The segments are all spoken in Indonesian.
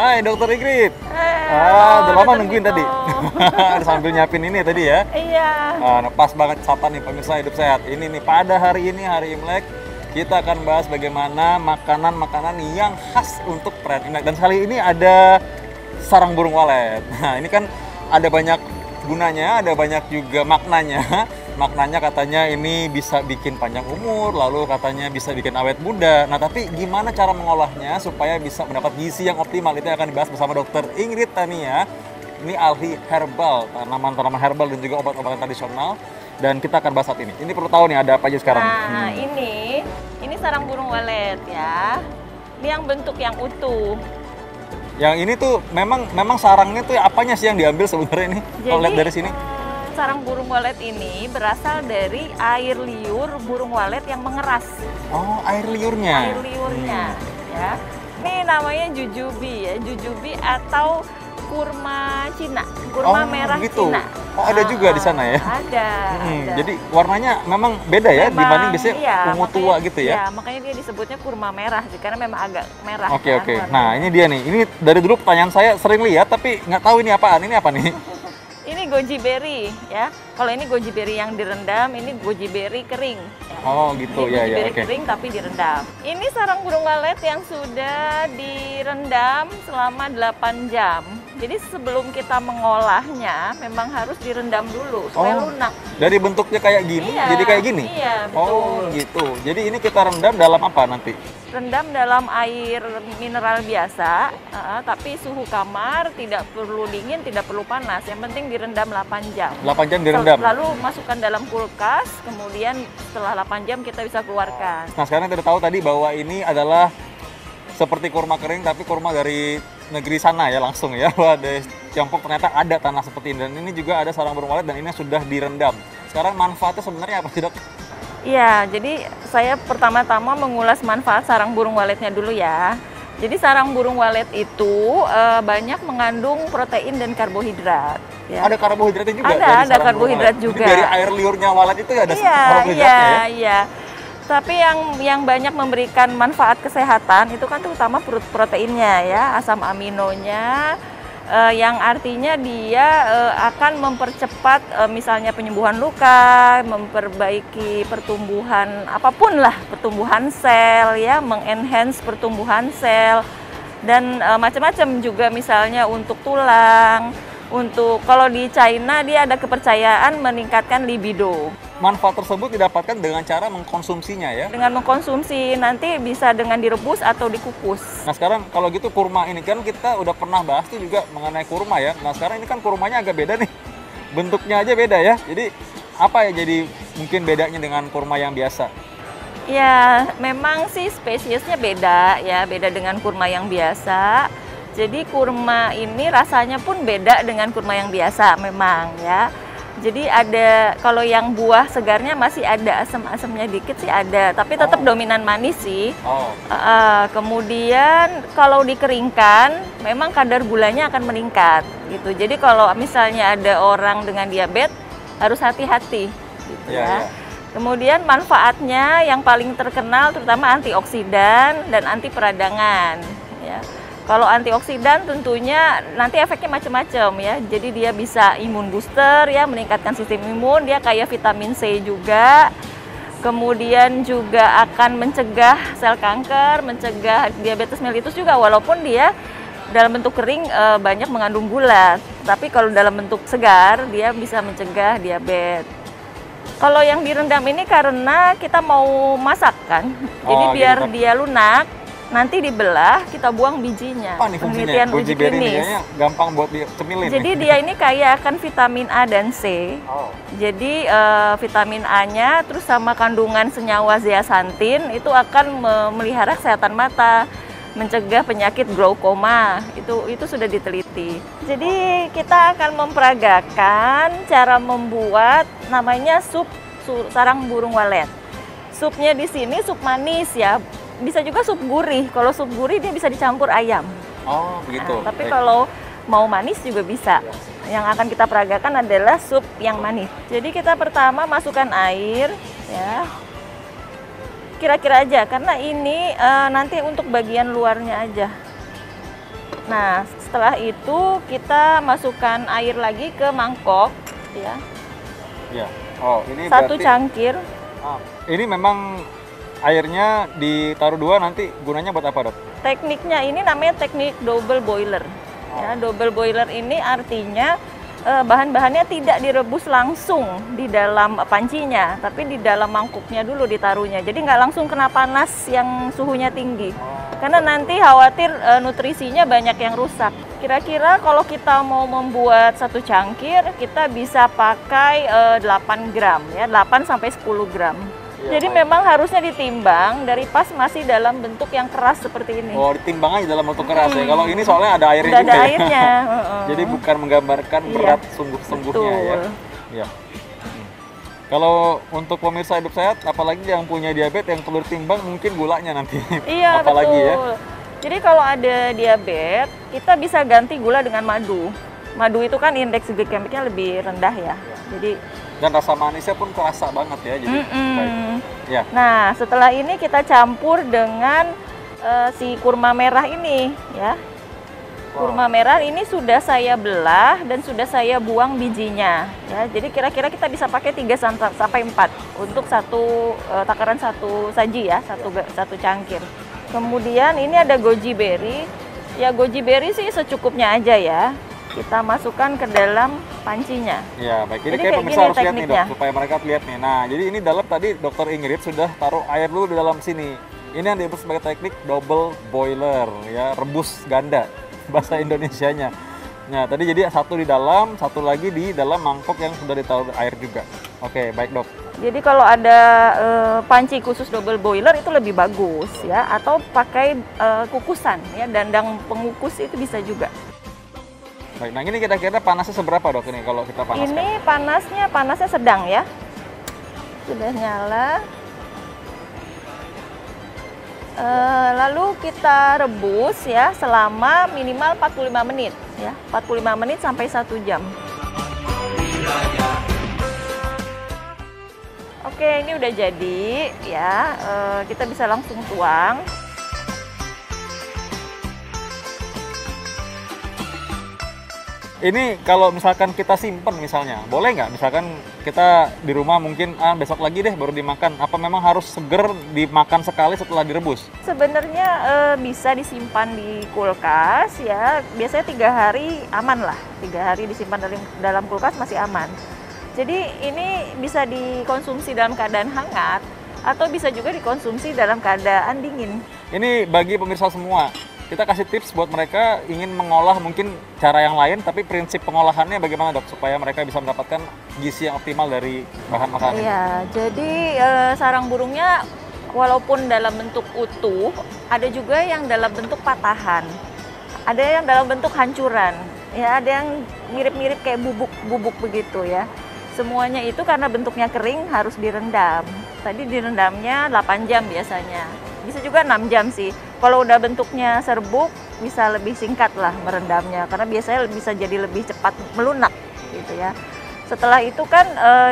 Hai Dokter Ingrid. Udah lama nungguin tadi. Sambil nyiapin ini tadi ya. Iya. Pas banget sapa nih pemirsa Hidup Sehat. Ini nih pada hari ini hari Imlek kita akan bahas bagaimana makanan-makanan yang khas untuk perayaan Imlek. Dan kali ini ada sarang burung walet. Nah ini kan ada banyak gunanya, ada banyak juga maknanya. Maknanya katanya ini bisa bikin panjang umur, lalu katanya bisa bikin awet muda. Nah tapi gimana cara mengolahnya supaya bisa mendapat gizi yang optimal? Itu yang akan dibahas bersama Dokter Ingrid Tania. Ini ahli herbal, tanaman-tanaman herbal dan juga obat-obatan tradisional. Dan kita akan bahas saat ini. Ini perlu tahu nih ada apa aja sekarang. Nah ini sarang burung walet ya. Ini yang bentuk yang utuh. Yang ini tuh memang sarangnya tuh apanya sih yang diambil sebenarnya ini? Kalau lihat dari sini. Sarang burung walet ini berasal dari air liur burung walet yang mengeras. Oh, air liurnya. Air liurnya, ya. Ini namanya jujubi ya, jujubi atau kurma Cina, kurma merah gitu. Cina. Oh, ada juga di sana ya? Ada. Jadi warnanya memang beda ya dibanding biasanya ungu tua gitu ya? Iya, makanya dia disebutnya kurma merah sih, karena memang agak merah. Oke. Nah, ini dia nih. Ini dari dulu pertanyaan saya sering lihat tapi nggak tahu ini apaan. Ini apa nih? Ini goji berry ya. Kalau ini goji berry yang direndam, ini goji berry kering. Ya. Oh gitu ya. Goji berry kering tapi direndam. Ini sarang burung walet yang sudah direndam selama 8 jam. Jadi sebelum kita mengolahnya, memang harus direndam dulu supaya lunak. Dari bentuknya kayak gini, jadi kayak gini? Iya, betul. Oh gitu. Jadi ini kita rendam dalam apa nanti? Rendam dalam air mineral biasa, tapi suhu kamar, tidak perlu dingin, tidak perlu panas. Yang penting direndam 8 jam. 8 jam direndam? Lalu masukkan dalam kulkas, kemudian setelah 8 jam kita bisa keluarkan. Nah sekarang kita tahu tadi bahwa ini adalah seperti kurma kering, tapi kurma dari negeri sana ya langsung ya. Wah, di Tiongkok ternyata ada tanah seperti ini. Dan ini juga ada sarang burung walet dan ini sudah direndam. Sekarang manfaatnya sebenarnya apa sih, Dok? Iya, jadi saya pertama-tama mengulas manfaat sarang burung waletnya dulu ya. Jadi sarang burung walet itu banyak mengandung protein dan karbohidrat. Ya. Ada karbohidratnya juga? Ada karbohidrat juga. Jadi dari air liurnya walet itu ada karbohidratnya ya? Iya. Tapi yang banyak memberikan manfaat kesehatan itu kan terutama proteinnya ya, asam aminonya, yang artinya dia akan mempercepat misalnya penyembuhan luka, memperbaiki pertumbuhan apapun lah, pertumbuhan sel ya, mengenhance pertumbuhan sel dan macam-macam juga misalnya untuk tulang. Untuk kalau di China dia ada kepercayaan meningkatkan libido. Manfaat tersebut didapatkan dengan cara mengkonsumsinya ya? Dengan mengkonsumsi, nanti bisa dengan direbus atau dikukus. Nah sekarang kalau gitu kurma ini kan kita udah pernah bahas tuh juga mengenai kurma ya. Nah sekarang ini kan kurmanya agak beda nih. Bentuknya aja beda ya. Jadi apa ya jadi mungkin bedanya dengan kurma yang biasa? Ya memang sih spesiesnya beda ya, beda dengan kurma yang biasa. Jadi kurma ini rasanya pun beda dengan kurma yang biasa memang ya. Jadi ada, kalau yang buah segarnya masih ada asam-asamnya dikit sih ada, tapi tetap dominan manis sih. Kemudian kalau dikeringkan, memang kadar gulanya akan meningkat gitu. Jadi kalau misalnya ada orang dengan diabetes harus hati-hati gitu ya. Kemudian manfaatnya yang paling terkenal terutama antioksidan dan anti peradangan ya. Kalau antioksidan tentunya nanti efeknya macam-macam ya. Jadi dia bisa imun booster ya, meningkatkan sistem imun, dia kayak vitamin C juga. Kemudian juga akan mencegah sel kanker, mencegah diabetes mellitus juga walaupun dia dalam bentuk kering banyak mengandung gula. Tapi kalau dalam bentuk segar dia bisa mencegah diabetes. Kalau yang direndam ini karena kita mau masak kan. Jadi biar dia lunak. Nanti dibelah, kita buang bijinya. Apa nih fungsinya? Goji berry ini kayaknya gampang buat dicemilin. Jadi dia ini kaya akan vitamin A dan C. Jadi vitamin A-nya terus sama kandungan senyawa zeaxanthin itu akan memelihara kesehatan mata, mencegah penyakit glaukoma. Itu sudah diteliti. Jadi kita akan memperagakan cara membuat namanya sup sarang burung walet. Supnya di sini sup manis ya. Bisa juga sup gurih. Kalau sup gurih dia bisa dicampur ayam. Oh, begitu. Nah, tapi kalau mau manis juga bisa. Yang akan kita peragakan adalah sup yang manis. Jadi kita pertama masukkan air ya. Kira-kira aja karena ini nanti untuk bagian luarnya aja. Nah, setelah itu kita masukkan air lagi ke mangkok, ya. Ya. Oh, ini Satu berarti cangkir. ini memang airnya ditaruh 2, nanti gunanya buat apa, Dok? Tekniknya ini namanya teknik double boiler. Ya, double boiler ini artinya bahan-bahannya tidak direbus langsung di dalam pancinya, tapi di dalam mangkuknya dulu ditaruhnya. Jadi nggak langsung kena panas yang suhunya tinggi. Karena nanti khawatir nutrisinya banyak yang rusak. Kira-kira kalau kita mau membuat satu cangkir, kita bisa pakai 8 gram, ya, 8 sampai 10 gram. Iya, Jadi baik. memang harusnya ditimbang dari pas masih dalam bentuk yang keras seperti ini. Oh, ditimbang aja dalam bentuk keras ya. Kalau ini soalnya ada airnya Udah juga ada ya. airnya. Jadi bukan menggambarkan Iya, berat sungguh-sungguhnya ya. betul. Iya. Kalau untuk pemirsa hidup sehat, apalagi yang punya diabetes, yang perlu ditimbang mungkin gulanya nanti. Iya, Apalagi betul. ya. Jadi kalau ada diabetes, kita bisa ganti gula dengan madu. Madu itu kan indeks glikemiknya lebih rendah ya. Jadi Dan rasa manisnya pun kerasa banget ya. Jadi baik. Ya. Nah, setelah ini kita campur dengan si kurma merah ini, ya. Kurma merah ini sudah saya belah dan sudah saya buang bijinya, ya. Jadi kira-kira kita bisa pakai 3 sampai 4 untuk satu takaran satu saji ya, satu cangkir. Kemudian ini ada goji berry. Ya, goji berry sih secukupnya aja ya. Kita masukkan ke dalam pancinya. Ya, baik. Jadi Jadi kayak kayak pemirsa gini harus lihat nih, tekniknya. Dok, supaya mereka lihat nih. Nah, jadi ini dalam tadi Dokter Ingrid sudah taruh air dulu di dalam sini. Ini yang disebut sebagai teknik double boiler, ya, rebus ganda bahasa Indonesianya. Nah, tadi jadi satu di dalam, satu lagi di dalam mangkok yang sudah ditaruh air juga. Oke, baik, Dok. Jadi kalau ada panci khusus double boiler itu lebih bagus ya, atau pakai kukusan ya, dandang pengukus itu bisa juga. Baik, nah ini kira-kira panasnya seberapa, Dok, ini kalau kita panaskan? Ini panasnya sedang ya. Sudah nyala. Lalu kita rebus ya selama minimal 45 menit ya. 45 menit sampai 1 jam. Oke, ini udah jadi ya. Kita bisa langsung tuang. Ini kalau misalkan kita simpen misalnya, boleh nggak? Misalkan kita di rumah mungkin besok lagi deh baru dimakan. Apa memang harus seger dimakan sekali setelah direbus? Sebenarnya bisa disimpan di kulkas ya. Biasanya 3 hari aman lah. 3 hari disimpan dalam kulkas masih aman. Jadi ini bisa dikonsumsi dalam keadaan hangat atau bisa juga dikonsumsi dalam keadaan dingin. Ini bagi pemirsa semua. Kita kasih tips buat mereka ingin mengolah mungkin cara yang lain, tapi prinsip pengolahannya bagaimana, Dok? Supaya mereka bisa mendapatkan gizi yang optimal dari bahan makanan. Iya, jadi sarang burungnya walaupun dalam bentuk utuh, ada juga yang dalam bentuk patahan. Ada yang dalam bentuk hancuran. Ya, ada yang mirip-mirip kayak bubuk-bubuk begitu ya. Semuanya itu karena bentuknya kering harus direndam. Tadi direndamnya 8 jam biasanya. Bisa juga 6 jam sih. Kalau udah bentuknya serbuk, bisa lebih singkat lah merendamnya. Karena biasanya bisa jadi lebih cepat melunak gitu ya. Setelah itu kan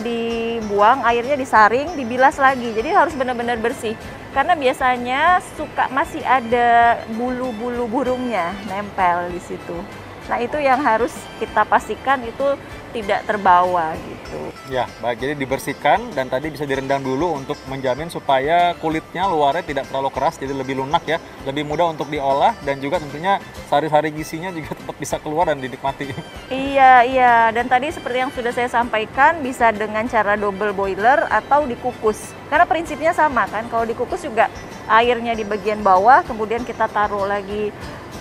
dibuang, airnya disaring, dibilas lagi. Jadi harus benar-benar bersih. Karena biasanya masih ada bulu-bulu burungnya nempel di situ. Nah, itu yang harus kita pastikan itu tidak terbawa gitu. Ya, baik. Jadi dibersihkan dan tadi bisa direndam dulu untuk menjamin supaya kulitnya luarnya tidak terlalu keras, jadi lebih lunak ya, lebih mudah untuk diolah dan juga tentunya sari-sari gizinya juga tetap bisa keluar dan dinikmati. Iya. Dan tadi seperti yang sudah saya sampaikan, bisa dengan cara double boiler atau dikukus. Karena prinsipnya sama kan, kalau dikukus juga airnya di bagian bawah, kemudian kita taruh lagi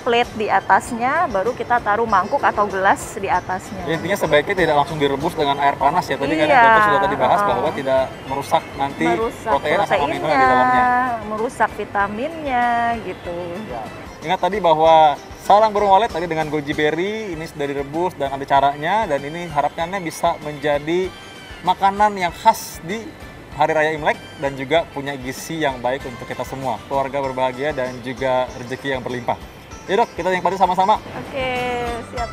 plate di atasnya, baru kita taruh mangkuk atau gelas di atasnya. Intinya sebaiknya tidak langsung direbus dengan air panas ya. Tadi kan Iya, Dokter sudah tadi bahas bahwa tidak merusak nanti protein sama amino di dalamnya. Merusak vitaminnya gitu. Ya. Ingat tadi bahwa sarang burung walet tadi dengan goji berry ini sudah direbus dan ada caranya, dan ini harapannya bisa menjadi makanan yang khas di Hari Raya Imlek dan juga punya gizi yang baik untuk kita semua, keluarga berbahagia dan juga rezeki yang berlimpah. Ya, Dok, kita nikmati sama-sama. Oke, siap.